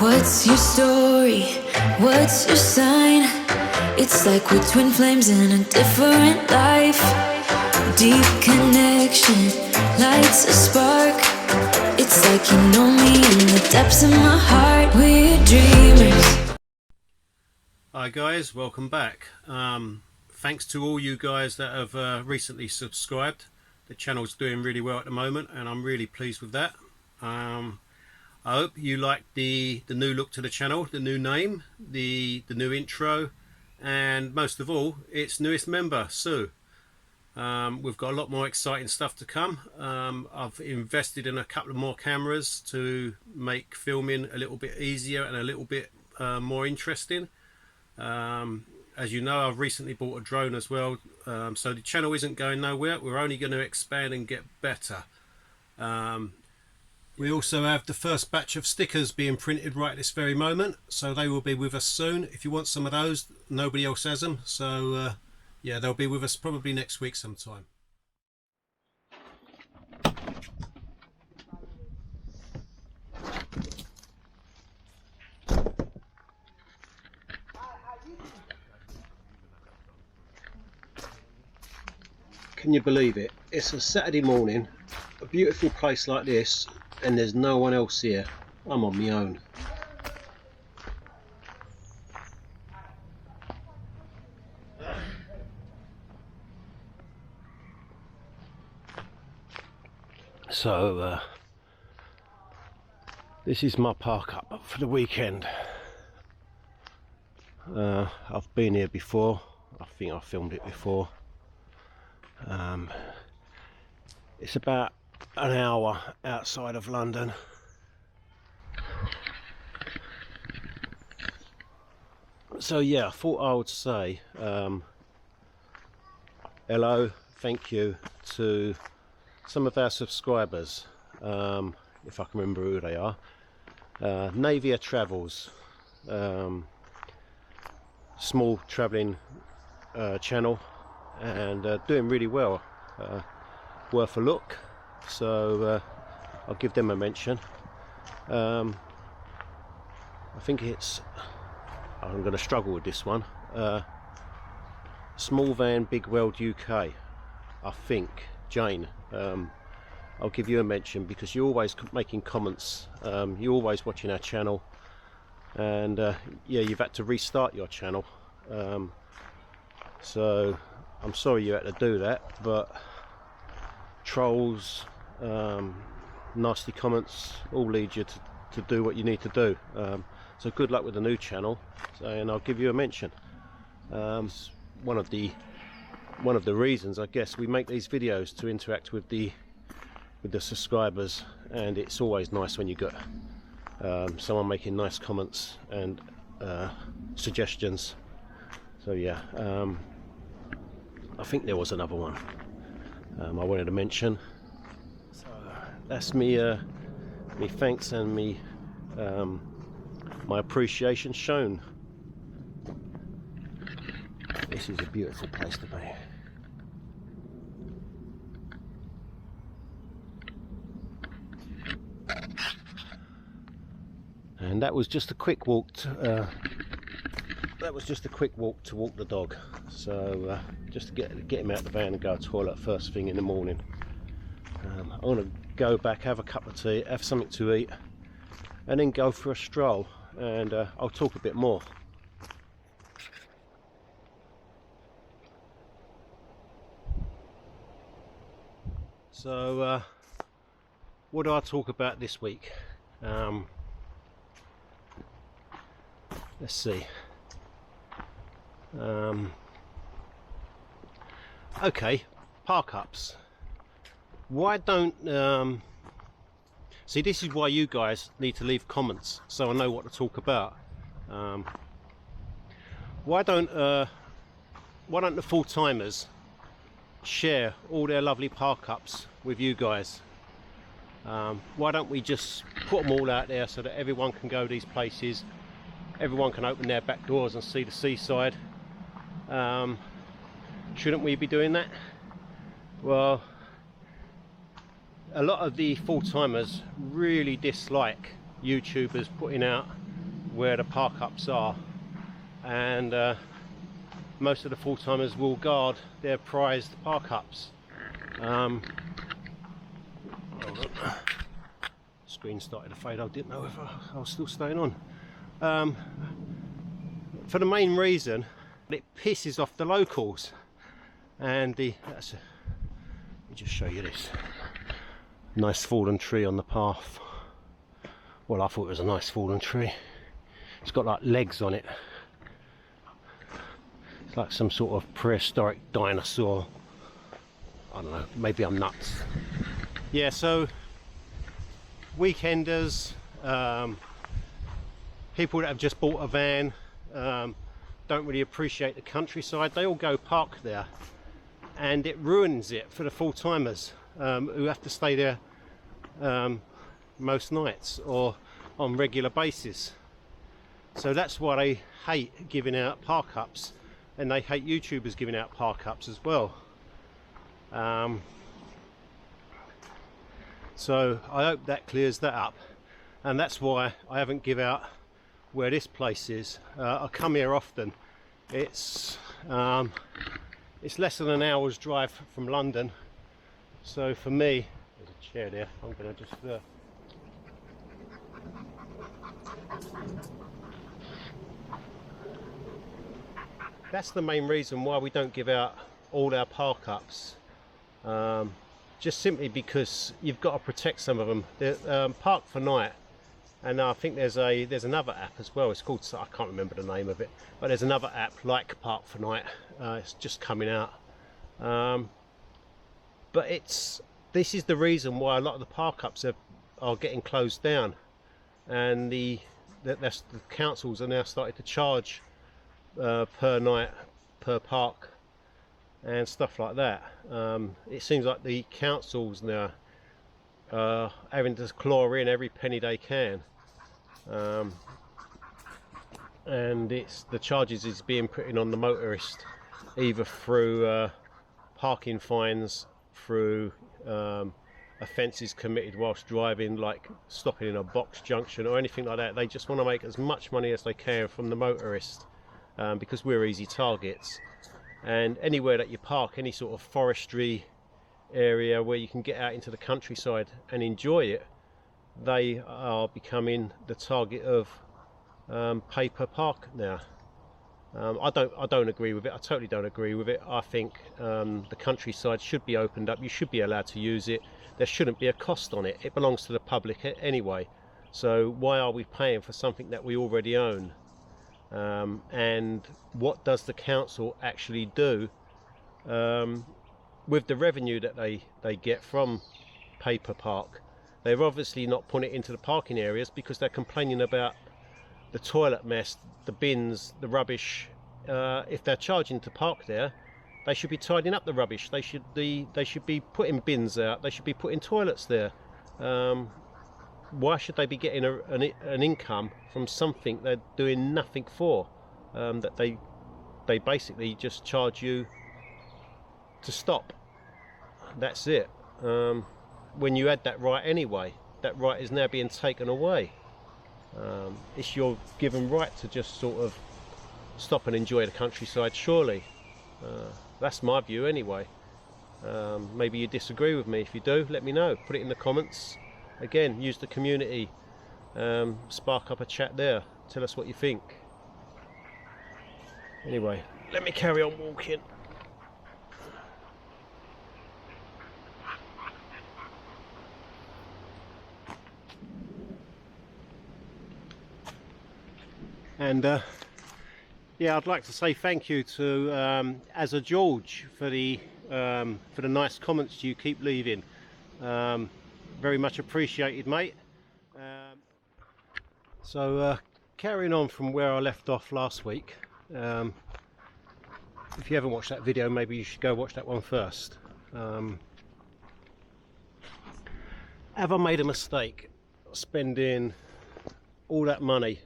What's your story? What's your sign? It's like we're twin flames in a different life. Deep connection lights a spark. It's like you know me in the depths of my heart. We're dreamers. Hi guys, welcome back. Thanks to all you guys that have recently subscribed. The channel's doing really well at the moment and I'm really pleased with that. I hope you like the new look to the channel, the new name, the new intro, and most of all its newest member, Sue. We've got a lot more exciting stuff to come. I've invested in a couple of more cameras to make filming a little bit easier and a little bit more interesting. As you know, I've recently bought a drone as well, so the channel isn't going nowhere. We're only going to expand and get better. We also have the first batch of stickers being printed right this very moment, so they will be with us soon. If you want some of those, nobody else has them, so yeah, they'll be with us probably next week sometime. Can you believe it? It's a Saturday morning, a beautiful place like this, and there's no one else here. I'm on my own. So this is my park up for the weekend. I've been here before. I think I filmed it before. It's about an hour outside of London. So yeah, I thought I would say hello, thank you to some of our subscribers, if I can remember who they are. Navia Travels, small travelling channel, and doing really well, worth a look, so I'll give them a mention. I think it's, I'm going to struggle with this one, Small Van Big World UK, I think, Jane. I'll give you a mention because you're always making comments, you're always watching our channel, and yeah, you've had to restart your channel, so I'm sorry you had to do that, but trolls, nasty comments all lead you to do what you need to do. So good luck with the new channel, and I'll give you a mention. One of the reasons, I guess, we make these videos to interact with the subscribers, and it's always nice when you got someone making nice comments and suggestions. So yeah, I think there was another one I wanted to mention. So that's me, me thanks and me my appreciation shown. This is a beautiful place to be. And that was just a quick walk to, walk the dog. So just to get him out of the van and go to the toilet first thing in the morning. I'm going to go back, have a cup of tea, have something to eat, and then go for a stroll, and I'll talk a bit more. So what do I talk about this week? Let's see. Okay, park ups. Why don't see, this is why you guys need to leave comments so I know what to talk about. Why don't the full-timers share all their lovely park ups with you guys? Why don't we just put them all out there so that everyone can go these places, everyone can open their back doors and see the seaside? Shouldn't we be doing that? Well, a lot of the full-timers really dislike YouTubers putting out where the park ups are, and most of the full-timers will guard their prized park ups. Screen started to fade. I didn't know if I was still staying on. For the main reason, it pisses off the locals. And let me just show you this nice fallen tree on the path. Well, I thought it was a nice fallen tree. It's got like legs on it. It's like some sort of prehistoric dinosaur. I don't know, maybe I'm nuts. Yeah, so weekenders, people that have just bought a van, don't really appreciate the countryside, they all go park there, and it ruins it for the full-timers who have to stay there most nights or on regular basis. So that's why they hate giving out park ups, and they hate YouTubers giving out park ups as well. So I hope that clears that up, and that's why I haven't give out where this place is. I come here often. It's less than an hour's drive from London, so for me, there's a chair there, I'm going to just that's the main reason why we don't give out all our park ups, just simply because you've got to protect some of them. They're Park for Night, and I think there's another app as well. It's called, I can't remember the name of it, but there's another app like Park for Night. It's just coming out, but this is the reason why a lot of the park ups are getting closed down, and the councils are now starting to charge per night, per park, and stuff like that. It seems like the councils now are having to claw in every penny they can, and the charges is being put in on the motorist, either through parking fines, through offences committed whilst driving, like stopping in a box junction or anything like that. They just want to make as much money as they can from the motorist, because we're easy targets. And anywhere that you park, any sort of forestry area where you can get out into the countryside and enjoy it, they are becoming the target of pay per park now. I don't agree with it. I totally don't agree with it. I think the countryside should be opened up. You should be allowed to use it. There shouldn't be a cost on it. It belongs to the public anyway. So why are we paying for something that we already own? And what does the council actually do with the revenue that they get from pay per park? They're obviously not putting it into the parking areas because they're complaining about the toilet mess, the bins, the rubbish. If they're charging to park there, they should be tidying up the rubbish. They should be putting bins out. They should be putting toilets there. Why should they be getting an income from something they're doing nothing for? That they basically just charge you to stop. That's it. When you had that right anyway, that right is now being taken away. It's your given right to just sort of stop and enjoy the countryside, surely. That's my view anyway. Maybe you disagree with me. If you do, let me know. Put it in the comments. Again, use the community, spark up a chat there, tell us what you think. Anyway, let me carry on walking. And yeah, I'd like to say thank you to Azza George for the nice comments you keep leaving. Very much appreciated, mate. So carrying on from where I left off last week, if you haven't watched that video, maybe you should go watch that one first. Have I made a mistake spending all that money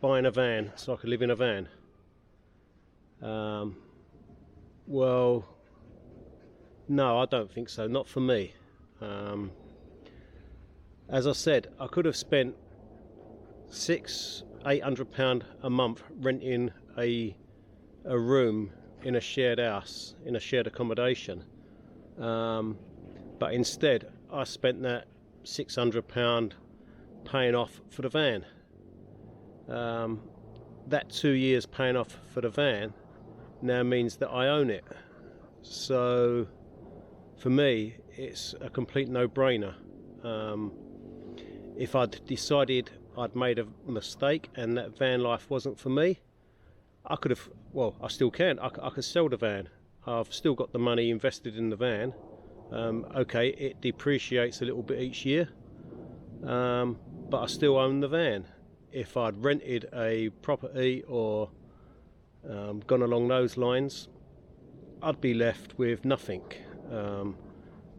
buying a van so I could live in a van? Well, no, I don't think so, not for me. As I said, I could have spent 6 £800 a month renting a room in a shared house, in a shared accommodation. But instead I spent that £600 paying off for the van. That 2 years paying off for the van now means that I own it. So for me it's a complete no-brainer. If I'd decided I'd made a mistake and that van life wasn't for me, I could have, well, I still can, I could sell the van. I've still got the money invested in the van. Okay, it depreciates a little bit each year, but I still own the van. If I'd rented a property or gone along those lines, I'd be left with nothing.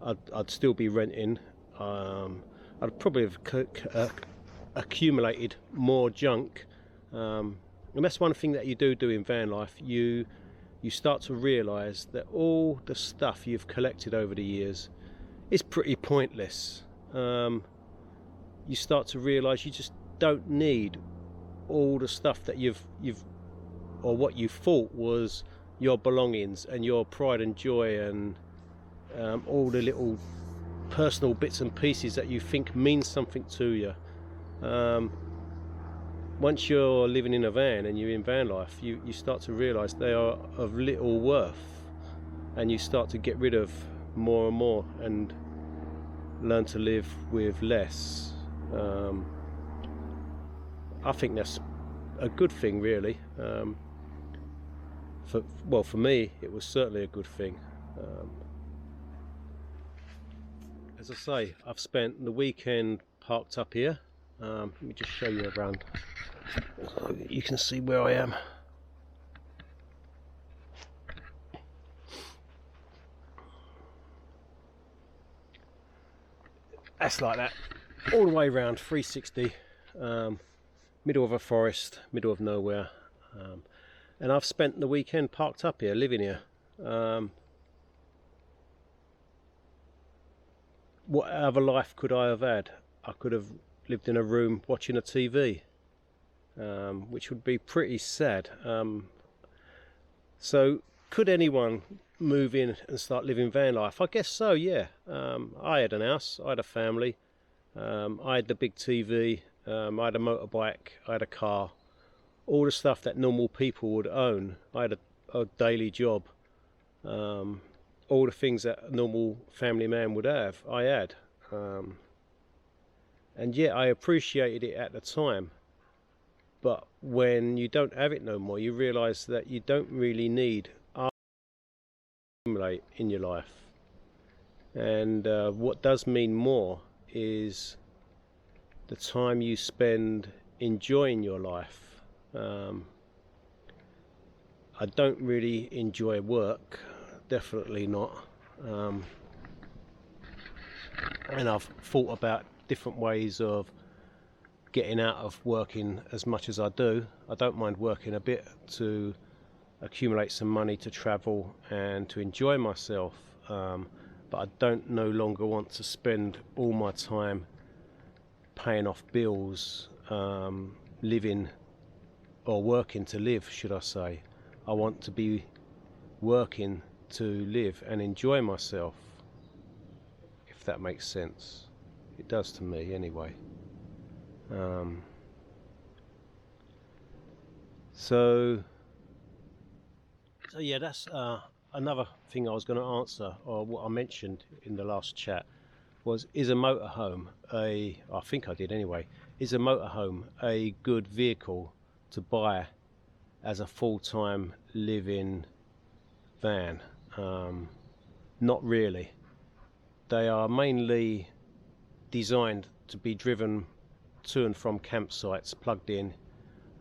I'd still be renting. I'd probably have accumulated more junk, and that's one thing that you do in van life. You start to realise that all the stuff you've collected over the years is pretty pointless. You start to realise you just don't need all the stuff that you've or what you thought was your belongings and your pride and joy, and all the little personal bits and pieces that you think mean something to you. Once you're living in a van and you're in van life, you start to realise they are of little worth, and you start to get rid of more and more and learn to live with less. I think that's a good thing, really. For me it was certainly a good thing. As I say, I've spent the weekend parked up here. Let me just show you around so you can see where I am. That's like that all the way around, 360, middle of a forest, middle of nowhere, and I've spent the weekend parked up here, living here. What other life could I have had? I could have lived in a room watching a TV, which would be pretty sad. So could anyone move in and start living van life? I guess so, yeah. I had an house, I had a family, I had the big TV, I had a motorbike, I had a car, all the stuff that normal people would own. I had a daily job, all the things that a normal family man would have, I had. And yeah, I appreciated it at the time, but when you don't have it no more, you realise that you don't really need accumulate in your life. And what does mean more is the time you spend enjoying your life. I don't really enjoy work, definitely not, and I've thought about different ways of getting out of working as much as I do. I don't mind working a bit to accumulate some money to travel and to enjoy myself, but I don't no longer want to spend all my time paying off bills, living or working to live, should I say. I want to be working to live and enjoy myself, if that makes sense. It does to me anyway. So yeah, that's another thing I was going to answer, or what I mentioned in the last chat, was, is a motorhome I think I did anyway, is a motorhome a good vehicle to buy as a full-time living van? Not really. They are mainly designed to be driven to and from campsites, plugged in,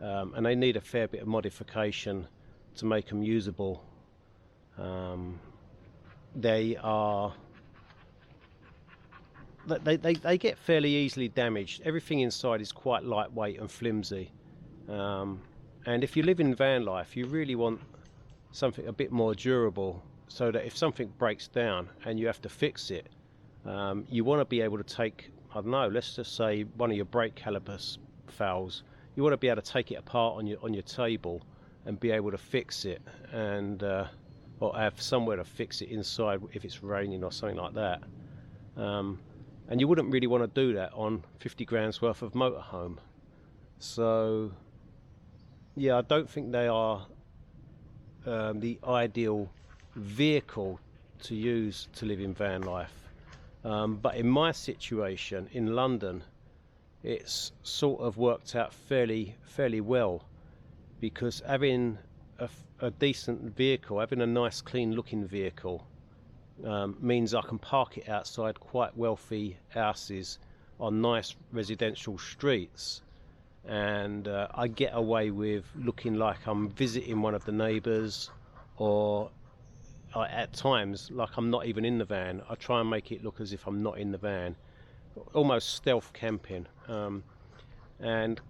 and they need a fair bit of modification to make them usable. They get fairly easily damaged. Everything inside is quite lightweight and flimsy, and if you live in van life, you really want something a bit more durable, so that if something breaks down and you have to fix it, you want to be able to take, I don't know, let's just say one of your brake calipers fails, you want to be able to take it apart on your table and be able to fix it, and or have somewhere to fix it inside if it's raining or something like that. And you wouldn't really want to do that on 50 grand's worth of motorhome. So yeah, I don't think they are the ideal vehicle to use to live in van life. But in my situation in London, it's sort of worked out fairly well, because having a decent vehicle, having a nice clean looking vehicle, means I can park it outside quite wealthy houses on nice residential streets, and I get away with looking like I'm visiting one of the neighbours, or at times like I'm not even in the van. I try and make it look as if I'm not in the van, almost stealth camping. And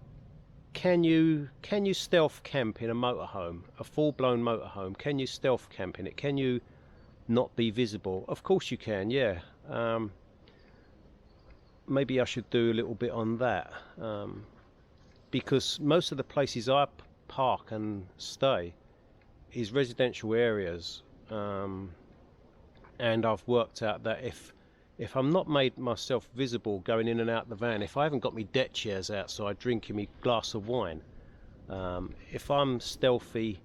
can you stealth camp in a motorhome, a full-blown motorhome? Can you stealth camp in it? Can you not be visible? Of course you can, yeah. Maybe I should do a little bit on that, because most of the places I park and stay is residential areas, and I've worked out that if I'm not made myself visible going in and out the van, if I haven't got me deck chairs outside drinking me glass of wine, if I'm stealthy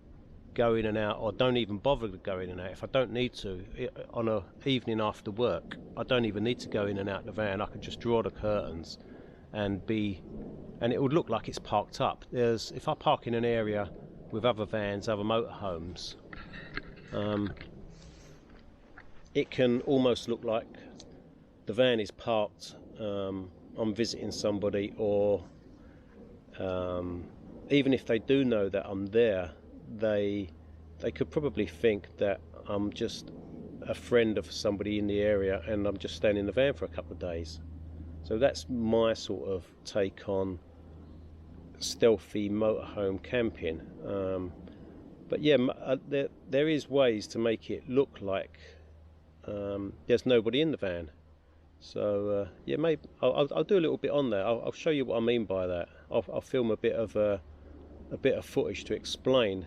go in and out, or don't even bother to go in and out if I don't need to, on a evening after work, I don't even need to go in and out the van. I can just draw the curtains and it would look like it's parked up. If I park in an area with other vans, other motorhomes, it can almost look like the van is parked, I'm visiting somebody, or even if they do know that I'm there, they could probably think that I'm just a friend of somebody in the area and I'm just staying in the van for a couple of days. So that's my sort of take on stealthy motorhome camping. But yeah, there is ways to make it look like there's nobody in the van. So yeah, maybe I'll do a little bit on that. I'll show you what I mean by that. I'll film a bit of footage to explain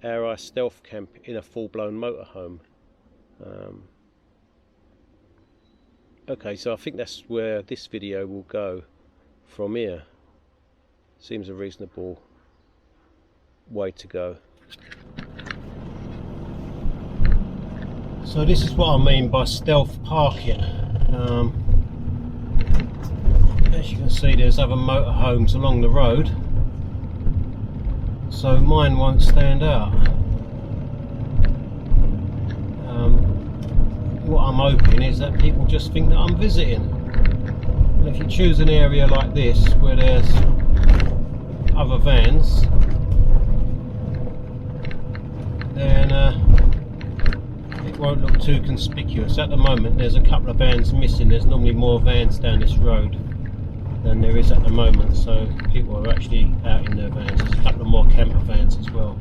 how I stealth camp in a full-blown motorhome. Okay, so I think that's where this video will go from here. Seems a reasonable way to go. So this is what I mean by stealth parking. As you can see, there's other motorhomes along the road, so mine won't stand out. What I'm hoping is that people just think that I'm visiting. And if you choose an area like this where there's other vans, then it won't look too conspicuous. At the moment there's a couple of vans missing. There's normally more vans down this road than there is at the moment, so people are actually out in their vans. There's a couple of more camper vans as well.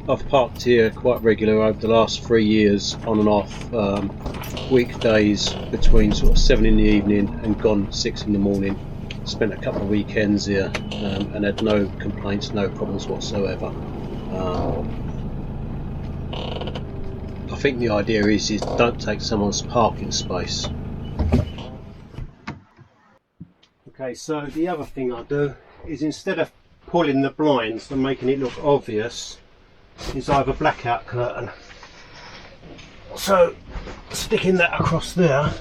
I've parked here quite regular over the last 3 years, on and off, weekdays between sort of 7 in the evening and gone 6 in the morning. Spent a couple of weekends here and had no complaints, no problems whatsoever. I think the idea is don't take someone's parking space. Okay, so the other thing I do is, instead of pulling the blinds and making it look obvious, is I have a blackout curtain. So sticking that across there,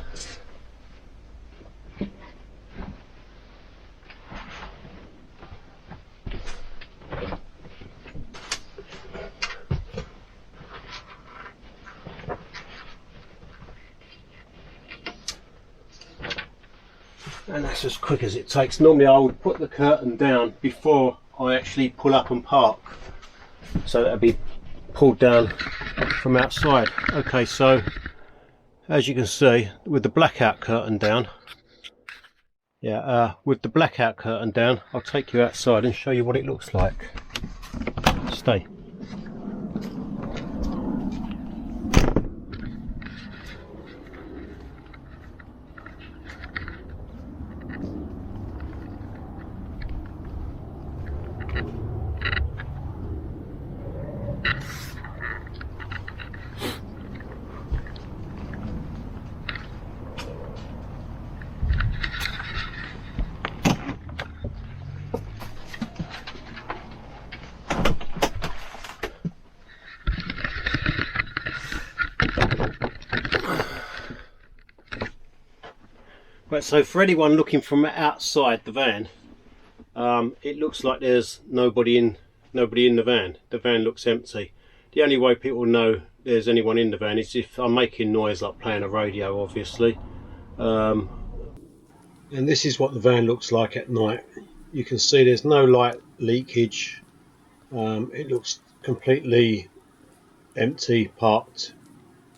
and that's as quick as it takes. Normally I would put the curtain down before I actually pull up and park, so that'll be pulled down from outside. Okay, so as you can see, with the blackout curtain down, with the blackout curtain down, I'll take you outside and show you what it looks like. Stay. Right, so for anyone looking from outside the van, it looks like there's nobody in the van. The van looks empty. The only way people know there's anyone in the van is if I'm making noise, like playing a radio, obviously. And this is what the van looks like at night. You can see there's no light leakage. It looks completely empty, parked,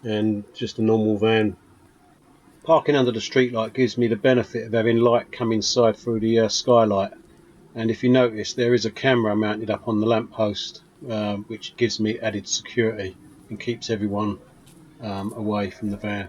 and just a normal van. Parking under the street light gives me the benefit of having light come inside through the skylight. And if you notice, there is a camera mounted up on the lamppost, which gives me added security and keeps everyone away from the van.